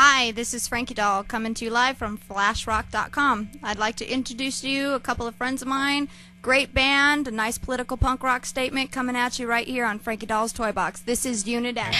Hi, this is Franki Doll coming to you live from flashrock.com. I'd like to introduce to you a couple of friends of mine. Great band, a nice political punk rock statement coming at you right here on Franki Doll's Toy Box. This is Unit X.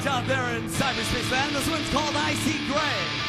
Out there in cyberspace land. This one's called Icy Gray.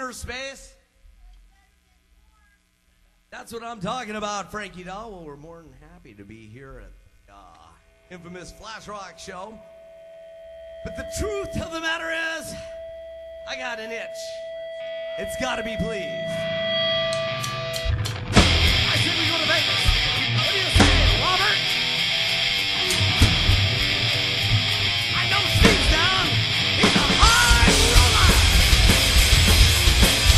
inner space? That's what I'm talking about, Frankie Doll. Well, we're more than happy to be here at the infamous Flash Rock show. But the truth of the matter is, I got an itch. It's got to be pleased. I said we go to Vegas. What do you say, Robert? I know Steve's down. He's a high roller.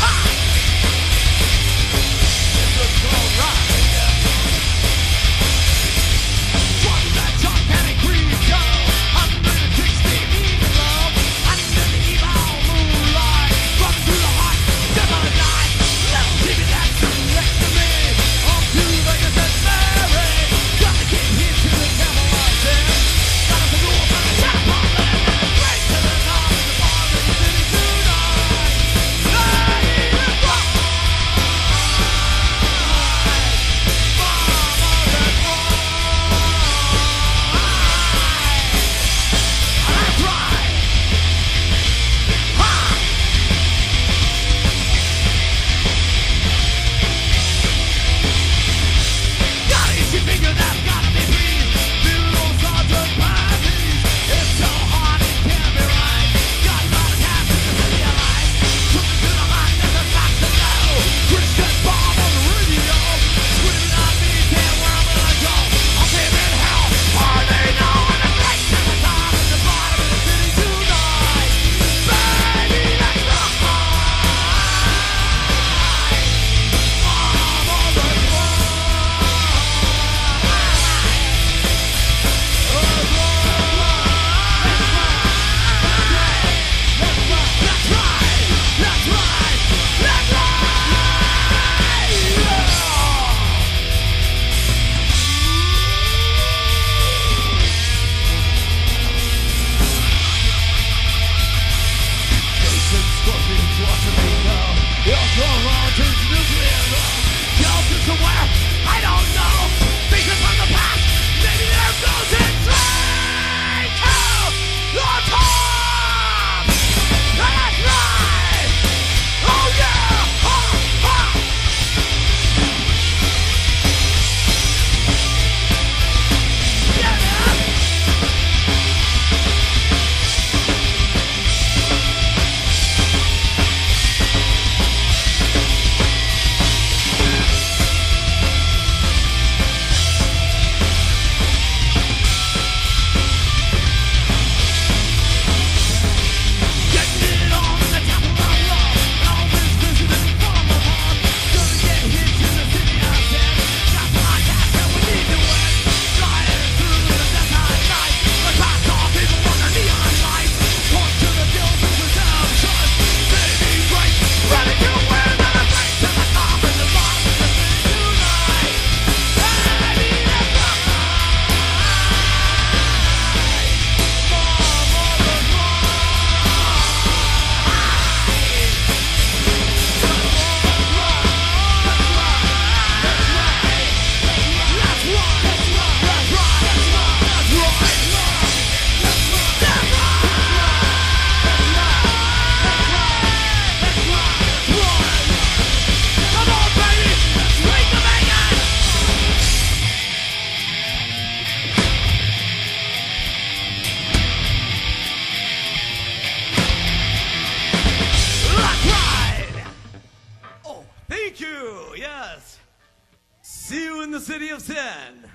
Ha! This looks all right. What's that John Panic Creed go? 160 meters low. Under the evil moonlight. Run through the heart. Devil night. Little Jimmy that's next to me. On to Vegas and Mary. Gotta get here to the devil right there. Gotta go over the top of it. And straight to the top of the bar in the city tonight. Lady in rock. Mama, that's right. That's right. Ha! Gotta get your finger, that's gotta be pleased. Little Sergeant Patties. It's so hard, it can't be right. Got a lot of cash in the city of life. Took it to the hot, there's a box to go. Christian Bob on the radio. Screaming at me, damn, where I'm gonna go. I'll see him in hell. Are they know? And the place to the top and the bottom of the city tonight. Baby, let's rock. Mama, let's rock. I don't know. Thinking from the past, maybe there goes it straight to the top. That's right. Oh yeah. Ha, ha. Yeah, man. Getting it on the top of my love. Always visiting from above. Gonna get hit to the city I said. Got my cash and we need to win. Flying through the desert night. Like rock off people under neon lights. Point to the hills of redemption. Baby great. Ready to win. And a race to the top and the bottom of the city tonight. Baby, let's rock. Mama, let's rock. Come on, baby, straight to Vegas. That's right. Oh, thank you. Yes. See you in the city of sin.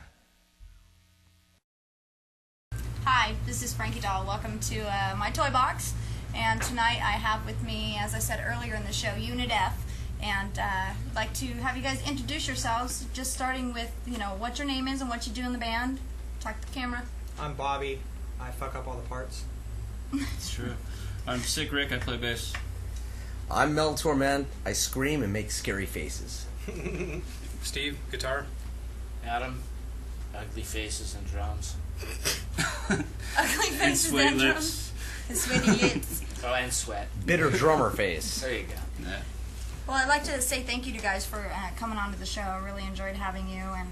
Hi, this is Frankie Doll. Welcome to my toy box. And tonight I have with me, as I said earlier in the show, Unit F. And I'd like to have you guys introduce yourselves, just starting with, what your name is and what you do in the band. Talk to the camera. I'm Bobby. I fuck up all the parts. It's true. I'm Sick Rick. I play bass. I'm Mel Torment. I scream and make scary faces. Steve, guitar. Adam, ugly faces and drums. Ugly faces sweaty and lips. drums. And sweaty lips. Oh, and sweat. Bitter drummer face. There you go. Yeah. Well, I'd like to say thank you to you guys for coming on to the show. I really enjoyed having you. And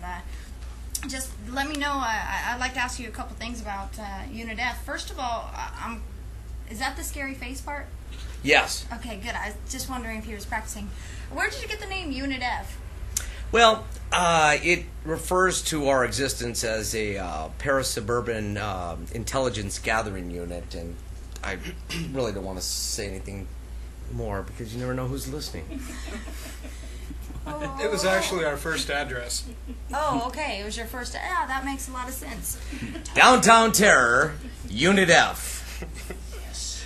just let me know. I'd like to ask you a couple things about Unit F. First of all, I'm Is that the scary face part? Yes. Okay, good. I was just wondering if he was practicing. Where did you get the name Unit F? Well, it refers to our existence as a parasuburban intelligence gathering unit, and I really don't want to say anything more because you never know who's listening. It was actually our first address. Oh, okay. It was your first. Yeah, that makes a lot of sense. Downtown Terror, Unit F. Yes.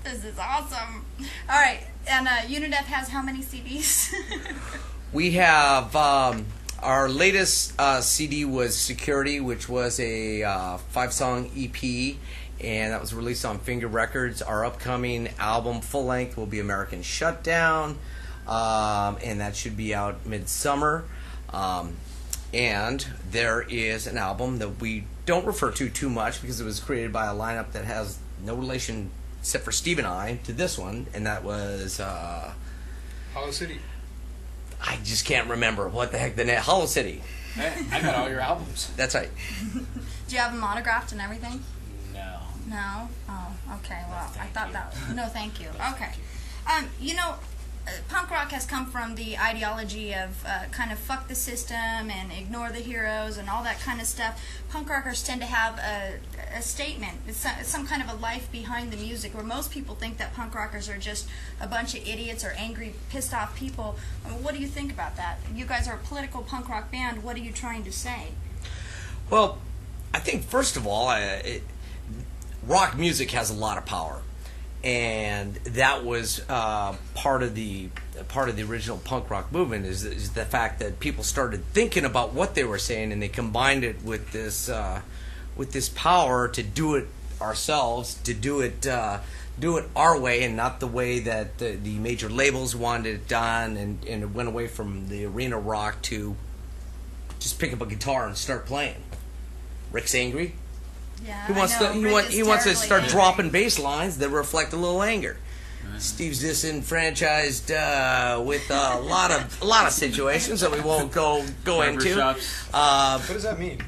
This is awesome. All right, and Unit F has how many CDs? We have our latest CD was Security, which was a 5-song EP, and that was released on Finger Records. Our upcoming album, full length, will be American Shutdown, and that should be out midsummer. And there is an album that we don't refer to too much because it was created by a lineup that has no relation, except for Steve and I, to this one, and that was Hollow City. I just can't remember what the heck the name. Hollow City. Hey, I got all your albums. That's right. Do you have them autographed and everything? No. No? Oh, okay. Well, I thought that. No, thank you. Okay. You know, punk rock has come from the ideology of kind of fuck the system and ignore the heroes and all that kind of stuff. Punk rockers tend to have a statement. It's some kind of a life behind the music, where most people think that punk rockers are just a bunch of idiots or angry, pissed off people. What do you think about that? You guys are a political punk rock band. What are you trying to say? Well, I think first of all, rock music has a lot of power, and that was part of the original punk rock movement is the fact that people started thinking about what they were saying, and they combined it with this power to do it ourselves, to do it our way and not the way that the major labels wanted it done, and it went away from the arena rock to just pick up a guitar and start playing. Rick's angry. Yeah, He wants he wants to start dropping bass lines that reflect a little anger. Steve's disenfranchised with a lot of situations that we won't go into. What does that mean?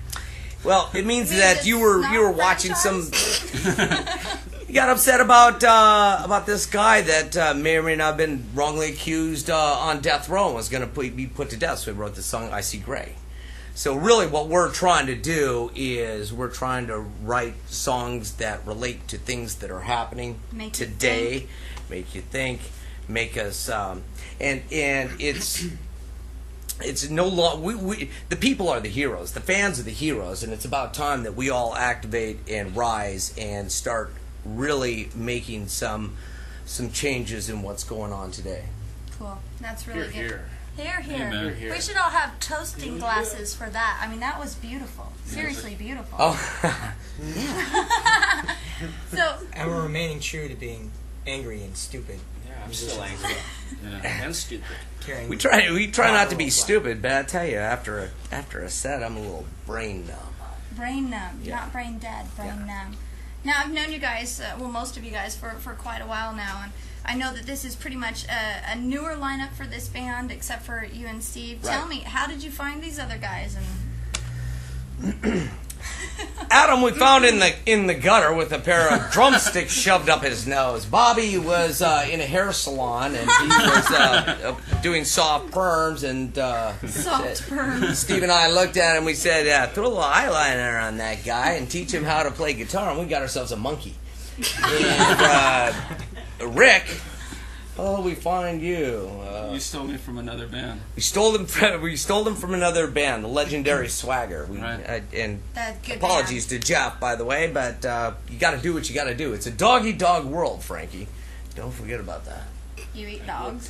Well, it means Means that it's you were not watching some. franchised? You got upset about this guy that may or may not have been wrongly accused on death row and was going to be put to death. So he wrote the song "I See Gray." So really what we're trying to do is we're trying to write songs that relate to things that are happening Make you today, think. make you think, make us, and it's no we the people are the heroes, the fans are the heroes, and it's about time that we all activate and rise and start really making some changes in what's going on today. Cool. That's really Here, good. here. Here. Amen. Here. We should all have toasting glasses for that. I mean, that was beautiful. Seriously beautiful. Oh, So, And we're remaining true to being angry and stupid. Yeah, I'm still angry. Yeah. And stupid. Carrying we try not to be stupid, but I tell you, after a set, I'm a little brain numb. brain numb, Yeah. not brain dead, brain Yeah. numb. Now, I've known you guys, well, most of you guys, for quite a while now, and I know that this is pretty much a newer lineup for this band, except for you and Steve. Right. Tell me, how did you find these other guys? And Adam, we found in the gutter with a pair of drumsticks shoved up his nose. Bobby was in a hair salon, and he was doing soft perms, and soft perms. Steve and I looked at him. We said, "Throw a little eyeliner on that guy and teach him how to play guitar." And we got ourselves a monkey. And Rick, how did we find you? You stole me from another band. We stole him from another band, the legendary Swagger. Right. And That's good. apologies to Jeff, by the way, but you got to do what you got to do. It's a dog-eat-dog world, Frankie. Don't forget about that. Band. You eat dogs.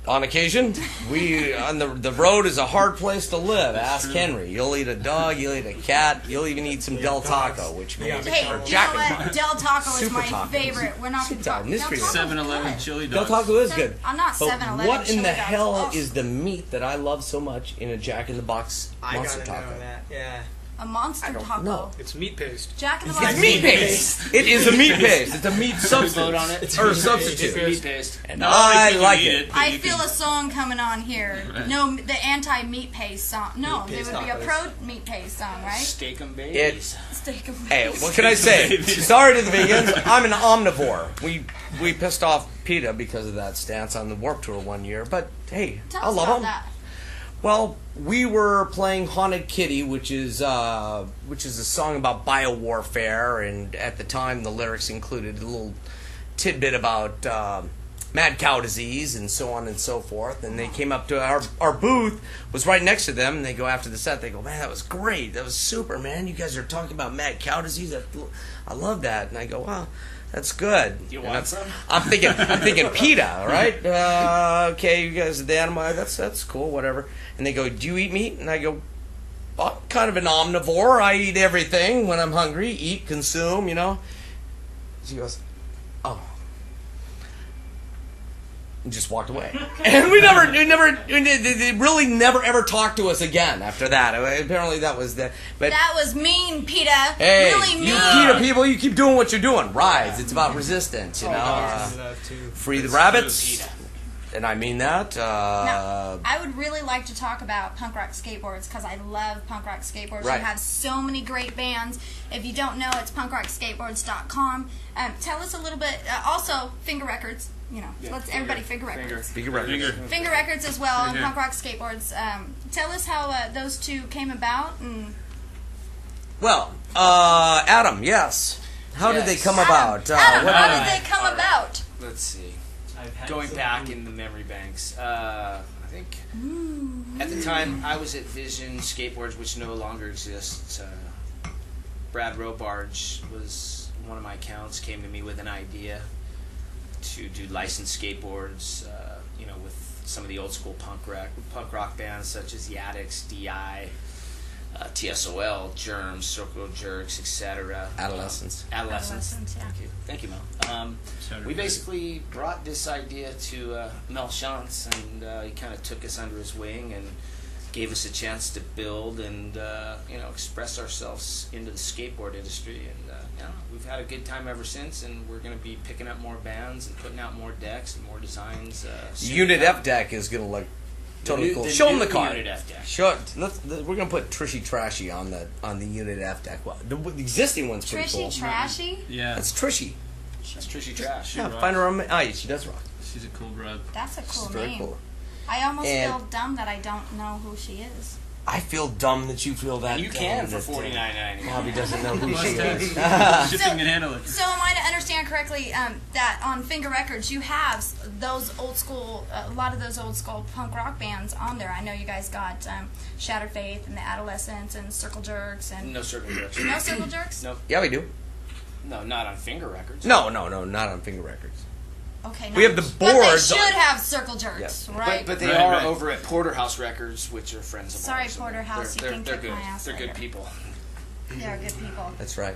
On occasion, the road is a hard place to live. Ask true. Henry. You'll eat a dog, you'll eat a cat, you'll even eat some Del Taco, which means Hey, or you know Jack what? Del Taco is Super my tacos. favorite. We're not going to Super talk. mystery Del Taco's 7-Eleven good. chili Del dogs. Taco is good. I'm not But 7-Eleven what in chili the dogs. hell Oh. is the meat that I love so much in a Jack in the Box I monster gotta taco? know that. Yeah. A monster taco. know. It's meat paste. Jack in the Box. It's meat paste. It is a meat paste. It's a meat substance. Vote on it. Or substitute. Meat paste. And No, I you can like eat it. but I you feel can- a song coming on here. Right. No, the anti-meat paste song. No, Meat there paste would be a tacos. pro-meat paste song, right? Steak 'em babies. Steak and Hey, paste. what can I say? Sorry to the vegans. I'm an omnivore. We pissed off PETA because of that stance on the Warped Tour one year, but hey, Tell I us love about them. that. Well, we were playing Haunted Kitty, which is a song about biowarfare, and at the time the lyrics included a little tidbit about mad cow disease and so on and so forth. And they came up to our booth, was right next to them, and they go after the set, they go, man, that was great, that was super, man. You guys are talking about mad cow disease. I love that. And I go, wow. That's good. You And want that's- some? I'm thinking PETA, all right? Okay, you guys are the animal. That's cool, whatever. And they go, do you eat meat? And I go, I'm kind of an omnivore. I eat everything when I'm hungry. Eat, consume, you know. She goes, oh. And just walked away. And they really never ever talked to us again after that. Apparently that was the. But That was mean, PETA. hey, Really mean. you PETA people, you keep doing what you're doing. Rise. It's about resistance, you know. That too. Free the It's rabbits. PETA. And I mean that. Now, I would really like to talk about punk rock skateboards because I love punk rock skateboards. Right. You have so many great bands. If you don't know, it's punkrockskateboards.com. Tell us a little bit. Also, Finger Records. You know, let's everybody Finger Records. Figure records. Finger. Finger Records as well, and Here. Punk Rock Skateboards. Tell us how those two came about. And Well, Adam, yes. How did they Yes. come about? Adam, what- how did they come Alright. about? Let's see. Going back in the memory banks, I think at the time I was at Vision Skateboards, which no longer exists. Brad Robarge was one of my accounts, came to me with an idea to do licensed skateboards, with some of the old school punk rock bands such as the Addicts, DI, TSOL, Germs, Circle Jerks, etc. Adolescents. Adolescents, yeah. Thank you, Mel. We basically brought this idea to Mel Shantz, and he kind of took us under his wing and gave us a chance to build and express ourselves into the skateboard industry. And we've had a good time ever since, and we're going to be picking up more bands and putting out more decks and more designs. soon Unit to come. F deck is going to look totally new- cool. the Show them new the card. Unit F deck. Show it. We're going to put Trishy Trashy on the Unit F deck. Well, the existing one's pretty Trishy cool. Trashy? Yeah, That's Trishy. That's Trishy Trash. Yeah, rocks. find her on. Oh, she does rock. she's a cool broad. That's a cool She's very name. cool. I almost And- feel dumb that I don't know who she is. I feel dumb that you feel that. You can for that, $49.99. Bobby doesn't know who she Mustache. is. Shipping and handling. So am I to understand correctly that on Finger Records you have those old school, a lot of those old school punk rock bands on there? I know you guys got Shattered Faith and the Adolescents and Circle Jerks and No Circle Jerks. no Circle Jerks. No, Yeah, we do. no, not on Finger Records. No, not on Finger Records. Okay, We have the But they boards should on- have Circle Jerks, right? But they Right, are right. over at Porterhouse Records, which are friends of Sorry, ours. Porterhouse, you They're, can they're kick good. my ass They're good later. people. They're good people. That's right.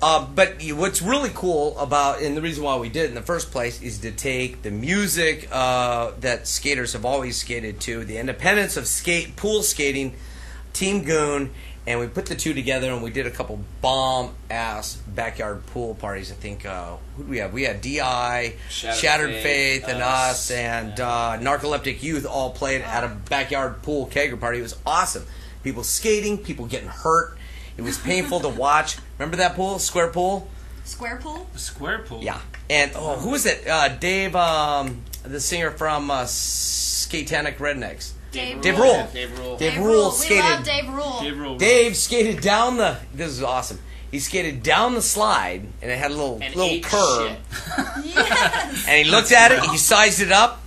But what's really cool about, and the reason why we did it in the first place, is to take the music that skaters have always skated to, the independence of pool skating, Team Goon, and we put the two together and we did a couple bomb-ass backyard pool parties. I think, who do we have? We had D.I., Shattered Faith, and us, and Narcoleptic Youth all played at a backyard pool kegger party. It was awesome. People skating, people getting hurt. It was painful to watch. Remember that pool? Square pool? Square pool? A square pool. Yeah. And, who was it? Dave, the singer from Skatanic Rednecks. Dave Dave Rule. Rule. Dave Rule. Dave Dave Rule Rule. We skated. love Dave Rule. Dave Rule. Dave skated down the. This is awesome. He skated down the slide, and it had a little And little ate curve. shit. Yes. And he looked at it. He sized it up.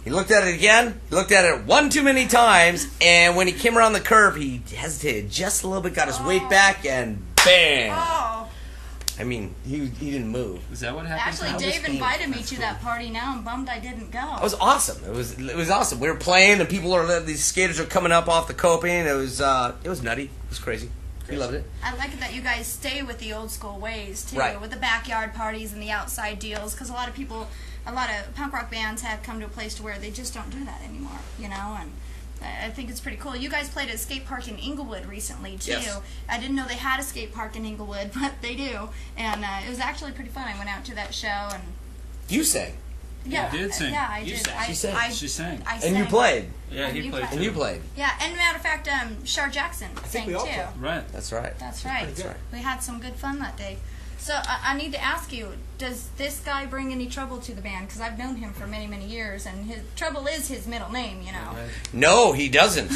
He looked at it again. He looked at it one too many times. And when he came around the curve, he hesitated just a little bit, got his weight back, and bam! Oh. I mean, he didn't move. Is that what happened? Actually, Dave invited me to that party now. I'm bummed I didn't go. It was awesome. It was awesome. We were playing, and these skaters are coming up off the coping. It was nutty. It was crazy. We loved it. I like it that you guys stay with the old school ways too, Right. with the backyard parties and the outside deals. Because a lot of punk rock bands have come to a place to where they just don't do that anymore, you know. And I think it's pretty cool. You guys played at a skate park in Inglewood recently, too. Yes. I didn't know they had a skate park in Inglewood, but they do. And it was actually pretty fun. I went out to that show and... You sang. Yeah, You did sing. Yeah, I You did. sang. She sang. She sang. I And sang. you played. Yeah, And he you played played. And too. you played. Yeah, and matter of fact, Shar Jackson sang we all too. played. Right. That's right. That's right. That's right. We had some good fun that day. So I need to ask you, does this guy bring any trouble to the band? Because I've known him for many, many years, and his trouble is his middle name, you know. No, he doesn't.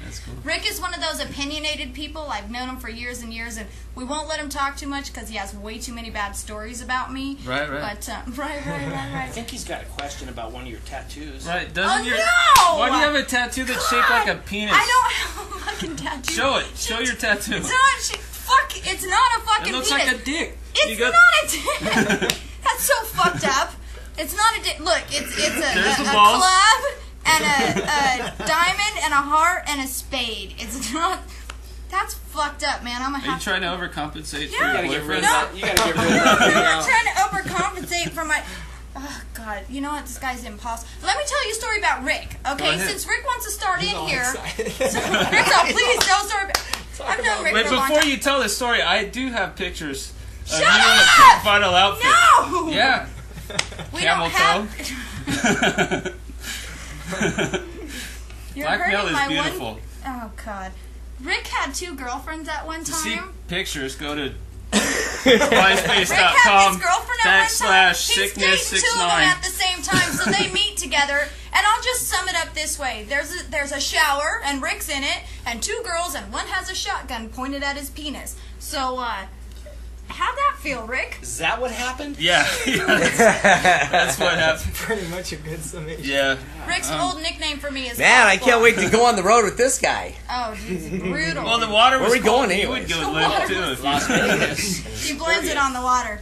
That's cool. Rick is one of those opinionated people. I've known him for years and years, and we won't let him talk too much because he has way too many bad stories about me. Right. But right. I think he's got a question about one of your tattoos. Right. Doesn't your no! Why do you have a tattoo that's shaped like a penis? I don't have a fucking tattoo. Show it. Show your tattoo. It's not. Fuck. It's not a fucking It looks penis. like a dick. It's You got- not a dick. That's so fucked up. It's not a dick. Look, it's There's a the balls. club and a diamond and a heart and a spade. It's not. That's fucked up, man. I'm gonna Are you have trying to overcompensate Yeah. for You gotta your get rid of boyfriend? that. You gotta get rid of that thing I'm now. trying to overcompensate for my. Oh God! You know what? This guy's impossible. Let me tell you a story about Rick. Go Okay, ahead. since Rick wants to start in all here. excited. So, Rick, please tell a story. I've known Rick Wait, for a long before time. you tell this story, I do have pictures of Shut you in a up! pink vinyl outfit. No. Yeah. We Camel don't toe. have. You're Blackmail hurting is my beautiful. one. Oh God. Rick had 2 girlfriends at one To see time. pictures, go to Rick had myspace.com his girlfriend at one time. He's dating 2 of them at /sickness69. the same time, so they meet together. And I'll just sum it up this way: there's a shower, and Rick's in it, and 2 girls, and one has a shotgun pointed at his penis. So, how'd that feel, Rick? Is that what happened? Yeah, that's what happened. Pretty much a good summation. Yeah. Rick's old nickname for me is. Man, I Cockball. can't wait to go on the road with this guy. Oh, he's brutal. Well, the water was Where are we cold. going You would anyways? go The live water too was if Las you. Vegas. He blends it on the water.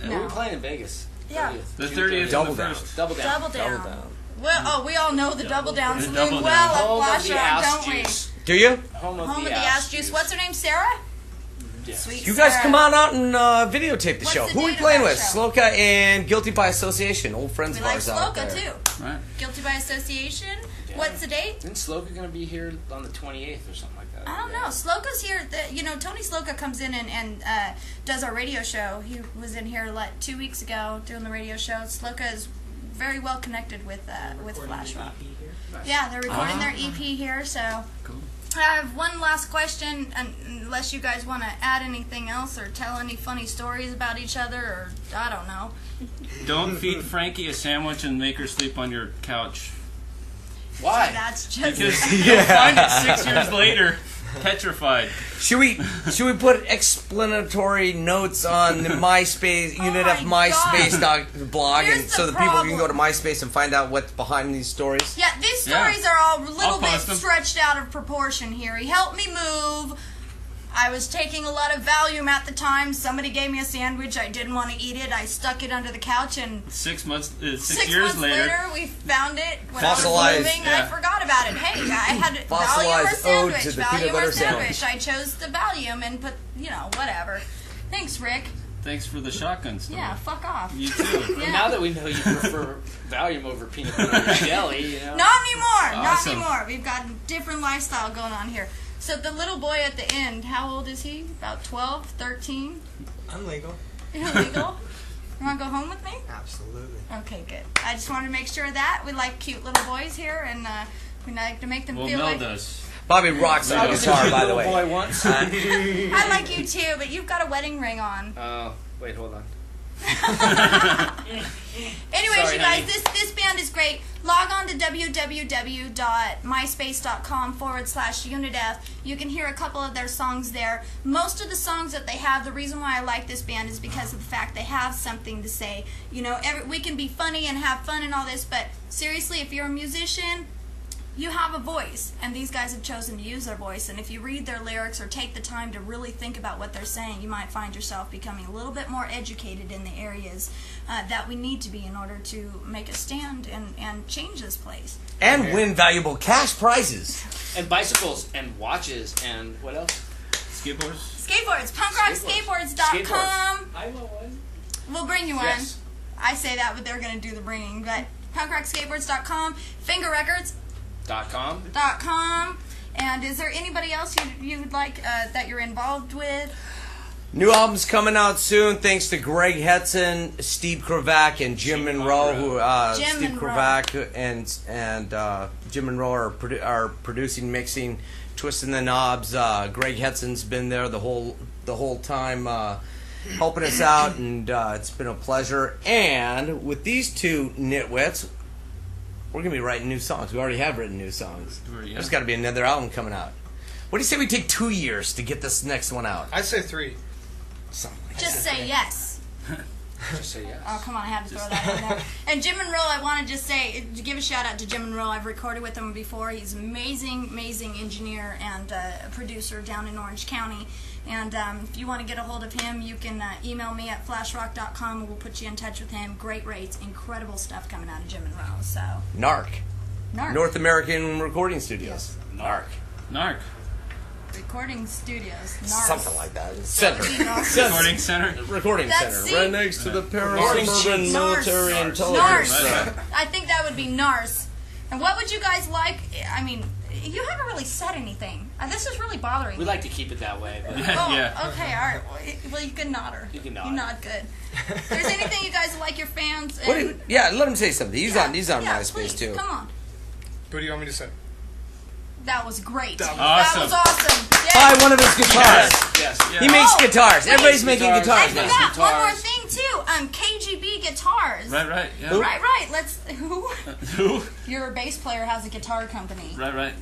We're playing in Vegas. Yeah. 30th. The June 30th Double and the down. 1st. Double down. Double down. Double down. Well, we all know the double down The saloon double down. well Home at of the Flashrock, ass don't we? juice. Do you? Home of Home the of the ass juice. What's her name? Sarah? Yes. Sweet You guys Sarah. come on out and videotape the What's show. the Who are we date of playing that with? show? Sloka and Guilty by Association, old friends We of like ours out Sloka there. too. Right. Guilty by association. What's the date? Isn't Sloka going to be here on the 28th or something like that? I don't know. Sloka's here. Tony Sloka comes in and does our radio show. He was in here 2 weeks ago doing the radio show. Sloka is very well connected with Flashrock. Yeah, they're recording their EP here. So Cool. I have one last question, unless you guys want to add anything else or tell any funny stories about each other, or I don't know. Don't feed Frankie a sandwich and make her sleep on your couch. Why? That's just Because you'll find it 6 years later, petrified. Should we put explanatory notes on the MySpace Unit F my MySpace blog, Here's and the so that people can go to problem. MySpace and find out what's behind these stories? Yeah, these Yeah. stories are all a little I'll bit post them. stretched out of proportion here. He helped me move. I was taking a lot of Valium at the time. Somebody gave me a sandwich. I didn't want to eat it. I stuck it under the couch, and 6 months, 6 6 years months later, we found it when I was Fossilized, moving. yeah. I forgot about it. Hey, I had Valium or Fossilized ode sandwich. to the Valium peanut or butter sandwich. sandwich. I chose the Valium and put, whatever. Thanks, Rick. Thanks for the shotgun story. Yeah, fuck off. You too. Yeah. Now that we know you prefer Valium over peanut butter and jelly, Not anymore. Not Awesome. anymore. We've got a different lifestyle going on here. So the little boy at the end, how old is he? About 12, 13? I'm legal. Illegal? You want to go home with me? Absolutely. Okay, good. I just wanted to make sure of that. We like cute little boys here, and we like to make them Well, feel Mel like... does. Bobby rocks on guitar, by the way. Boy once. I like you too, but you've got a wedding ring on. Oh, wait, hold on. Anyways, Sorry, you guys, honey. this band is great. Log on to www.myspace.com/UnitF. You can hear a couple of their songs there. Most of the songs that they have, the reason why I like this band is because of the fact they have something to say. We can be funny and have fun and all this, but seriously, if you're a musician, you have a voice, and these guys have chosen to use their voice, and if you read their lyrics or take the time to really think about what they're saying, you might find yourself becoming a little bit more educated in the areas that we need to be in order to make a stand and change this place. And win valuable cash prizes. And bicycles and watches and what else? Skateboards? Skateboards, punkrockskateboards.com. I want one. We'll bring you one. Yes. I say that, but they're going to do the bringing. But punkrockskateboards.com, Finger Records, .com. And is there anybody else you would like that you're involved with? New album's coming out soon, thanks to Greg Hetson, Steve Kravac, and Jim Monroe. Steve Kravac and Jim Monroe are producing, mixing, twisting the knobs. Greg Hetson's been there the whole time, helping us out, and it's been a pleasure. And with these two nitwits, we're gonna be writing new songs. We already have written new songs. Yeah. There's got to be another album coming out. What do you say we take 2 years to get this next one out? I'd say 3. Just say yes. Just say yes. Oh, come on, I had to throw that in there. And Jim Monroe, I want to just say, give a shout out to Jim Monroe. I've recorded with him before. He's an amazing engineer and a producer down in Orange County. And if you want to get a hold of him, you can email me at flashrock.com and we'll put you in touch with him. Great rates, incredible stuff coming out of Jim Monroe. So NARC. North American Recording Studios. Yes. NARC. Recording Studios. NARC. Something like that. Center. Recording center. Recording That's center. C. Right next to the Paris Suburban Military NARS. Intelligence. NARS. I think that would be NARS. And what would you guys like? I mean, you haven't really said anything. This is really bothering We me. like to keep it that way. But Oh, Yeah. okay, all right. Well, you can nod her. You can nod. You nod good. If there's anything you guys would like your fans. What do you- yeah, let him say something. He's on yeah, MySpace please, too. Come on. What do you want me to say? That was great. That was That was awesome. Yeah. Buy one of his guitars. yes. He makes Oh, guitars. wait. Everybody's making I guitars now. forgot one more Guitars. thing too. KGB guitars. Right. Yeah. Right. Let's. Who? Who? Your bass player has a guitar company. Right.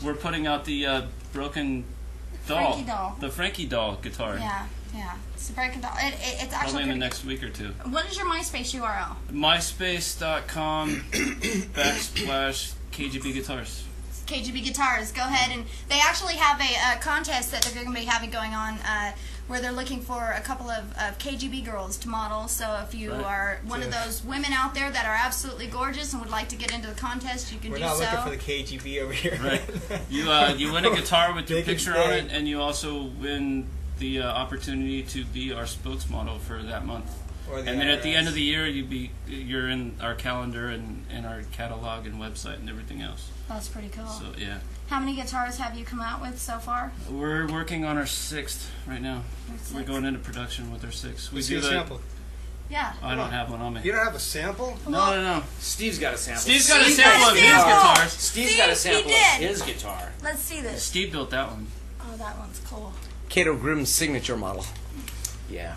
We're putting out the broken doll. Franki doll. The Franki doll guitar. Yeah. It's a breaking doll. It's Probably actually in the pretty next week or two. good. What is your MySpace URL? MySpace.com / KGB guitars. KGB Guitars. Go ahead and they actually have a contest that they're going to be having going on where they're looking for a couple of KGB girls to model. So if you are one of those women out there that are absolutely gorgeous and would like to get into the contest, you can We're do not so. looking for the KGB over here. Right. You win a guitar with your Big and picture on big. it, and you also win the opportunity to be our spokesmodel for that month. Or the And then at the IRS. end of the year, you're in our calendar and our catalog and website and everything else. That's pretty cool. So yeah, How many guitars have you come out with so far? we're working on our 6th right now. Your We're sixth? going into production with our 6th. We See do a the. sample. Yeah. I don't have one on me. You don't have a sample? No. Steve's got a sample. Steve's got a Steve's sample got of a his sample. guitars. Steve's got a Steve, he sample of did. his guitar. Let's see this. Steve built that one. Oh, that one's cool. Cato Grimm's signature model. Yeah.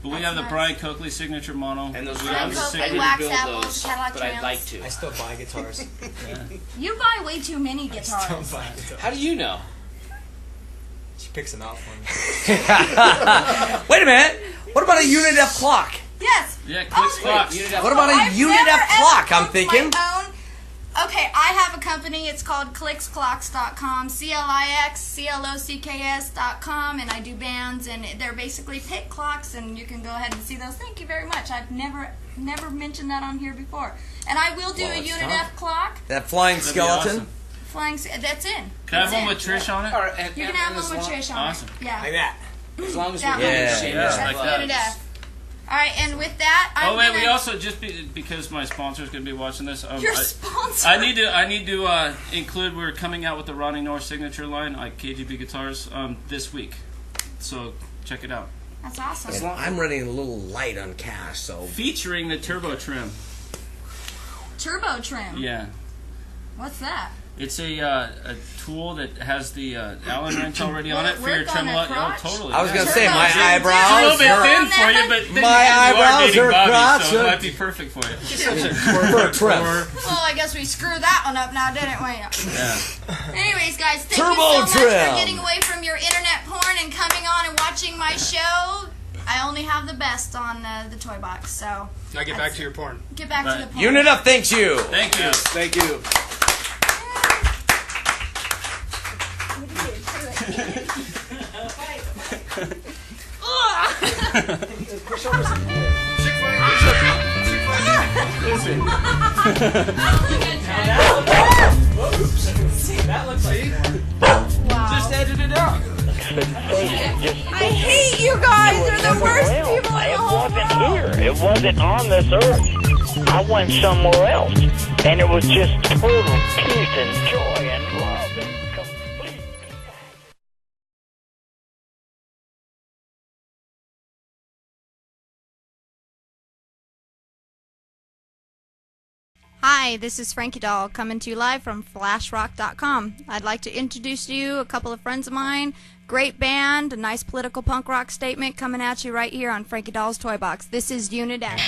But we That's have the nice. Brian Coakley signature model. And those We Brian have the Coakley I sig- didn't wax build apples, those, Cadillac but I'd trims. like to. I still buy guitars. You buy way too many Still guitars. buy guitars. How do you know? She picks them out for me. Wait a minute. What about a Unit F clock? Yes. Yeah, clicks, Oh, clocks. Unit F- What about a I've Unit never, F clock? ever I'm cooked thinking. my own. Okay, I have a company. It's called clicksclocks.com, CLIXCLOCKS.com, and I do bands, and they're basically pick clocks, and you can go ahead and see those. Thank you very much. I've never mentioned that on here before. And I will do Well, a it's Unit time. F clock. That flying That'd be skeleton. awesome. That's in. Can I have That's one in. with Trish on it? Or- and- You can and have as one with long- Trish on Awesome. it. Yeah. Like that. As long as That we're one. doing the Yeah. same Yeah, as like That's that. Unit F. All right, and with that, I'm Oh wait, gonna, we also just because my sponsor's gonna be watching this. your I sponsor. need to include. We're coming out with the Ronnie North signature line, like KGB guitars, this week. So check it out. That's awesome. And I'm running a little light on cash, so Featuring the turbo trim. Turbo trim. Yeah, What's that? it's a tool that has the Allen wrench already Will on it it for your work on a tremolo. Oh, crotch? totally. I was yeah. gonna say my Turbo trim. It's a eyebrows. little bit Turbo thin on for that you, one? but then My you are eyebrows dating are Bobby, so crotched. it might be perfect for you. for a trim. Well, I guess we screwed that one up now, didn't we? Yeah. Anyways, guys, thank Turbo you so much trim. for getting away from your internet porn and coming on and watching my show. I only have the best on the toy box, so Now get back to your porn. get back to Right. the porn. Unit F, thanks you. Thank you. Thank you. Just edit it out. I hate you guys. You're the worst people in the It whole wasn't world. here. It wasn't on this earth. I went somewhere else, and it was just total peace and joy and love and complete. Hi, this is Franki Doll coming to you live from flashrock.com. I'd like to introduce to you a couple of friends of mine. Great band, a nice political punk rock statement coming at you right here on Franki Doll's Toy Box. This is Unit X.